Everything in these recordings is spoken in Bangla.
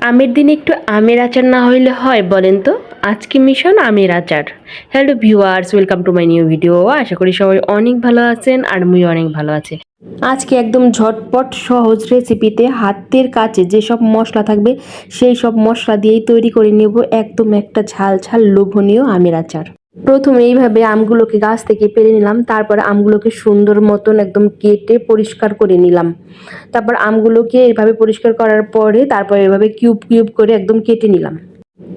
আমের দিনে একটু আমের আচার না হইলে হয় বলেন তো। আজকে মিশন আমের আচার। Hello viewers, welcome to my new video. আশা করি সবাই অনেক ভালো আছেন আর মুই অনেক ভালো আছি। আজকে একদম ঝটপট সহজ রেসিপিতে হাতের কাছে যেসব মশলা থাকবে সেই সব মশলা দিয়েই তৈরি করে নেব একদম একটা ঝাল ঝাল লোভনীয় আমের আচার। প্রথমে এইভাবে আমগুলোকে গাছ থেকে পেড়ে নিলাম, তারপর আমগুলোকে সুন্দর মতন একদম কেটে পরিষ্কার করে নিলাম। তারপর আমগুলোকে এইভাবে পরিষ্কার করার পরে তারপর এভাবে কিউব কিউব করে একদম কেটে নিলাম।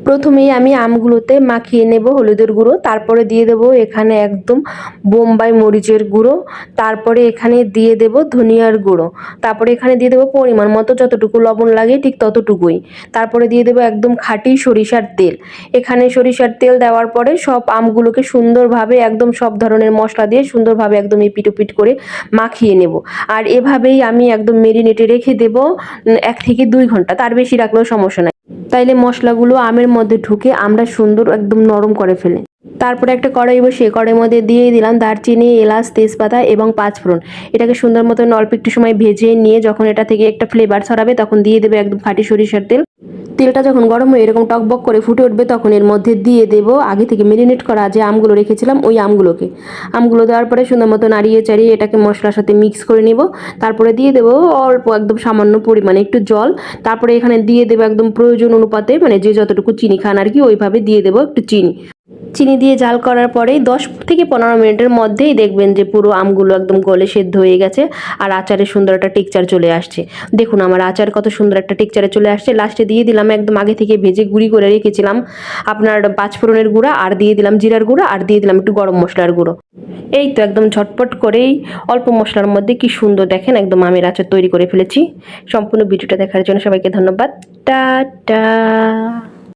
প্রথমেই আমি আমগুলোতে মাখিয়ে নেব হলুদের গুঁড়ো, তারপরে দিয়ে দেব এখানে একদম বোম্বাই মরিচের গুঁড়ো, তারপরে এখানে দিয়ে দেব ধনিয়ার গুঁড়ো, তারপরে এখানে দিয়ে দেবো পরিমাণ মতো যতটুকু লবণ লাগে ঠিক ততটুকুই, তারপরে দিয়ে দেবো একদম খাঁটি সরিষার তেল। এখানে সরিষার তেল দেওয়ার পরে সব আমগুলোকে সুন্দরভাবে একদম সব ধরনের মশলা দিয়ে সুন্দরভাবে একদম এপিট ওপিট করে মাখিয়ে নেব। আর এভাবেই আমি একদম মেরিনেটে রেখে দেব 1 থেকে 2 ঘন্টা, তার বেশি রাখলেও সমস্যা নাই। তাইলে মশলাগুলো আমের মধ্যে ঢুকে আমরা সুন্দর একদম নরম করে ফেলে। তারপরে একটা কড়াই বসিয়ে কড়াইয়ের মধ্যে দিয়ে দিলাম দারচিনি, এলাচ, তেজপাতা এবং পাঁচফোড়ন। এটাকে সুন্দর মতো অল্প একটু সময় ভেজে নিয়ে যখন এটা থেকে একটা ফ্লেভার ছড়াবে তখন দিয়ে দেবে একদম খাঁটি সরিষার তেল। তেলটা যখন গরম হয়ে এরকম টকবক করে ফুটে উঠবে তখন এর মধ্যে দিয়ে দেব আগে থেকে মেরিনেট করা যে আমগুলো রেখেছিলাম ওই আমগুলো দেওয়ার পরে সুন্দর মতো নাড়িয়ে চাড়িয়ে এটাকে মশলার সাথে মিক্স করে নিব। তারপরে দিয়ে দেব অল্প একদম সামান্য পরিমাণে একটু জল। তারপরে এখানে দিয়ে দেবো একদম প্রয়োজন অনুপাতে, মানে যে যতটুকু চিনি খান আর কি ওইভাবে দিয়ে দেবো একটু চিনি দিয়ে জাল করার পরেই 10 থেকে 15 মিনিটের মধ্যেই দেখবেন যে পুরো আমগুলো একদম গলে সেদ্ধ হয়ে গেছে আর আচারের সুন্দর একটা টেক্সচার চলে আসছে। দেখুন আমার আচার কত সুন্দর একটা টেক্সচারে চলে আসছে। লাস্টে দিয়ে দিলাম একদম আগে থেকে ভেজে গুঁড়ি করে রেখেছিলাম আপনার পাঁচফোড়নের গুঁড়া, আর দিয়ে দিলাম জিরার গুঁড়া, আর দিয়ে দিলাম একটু গরম মশলার গুঁড়ো। এই তো একদম ঝটপট করেই অল্প মশলার মধ্যে কি সুন্দর দেখেন একদম আমের আচার তৈরি করে ফেলেছি। সম্পূর্ণ ভিডিওটা দেখার জন্য সবাইকে ধন্যবাদ। টাটা।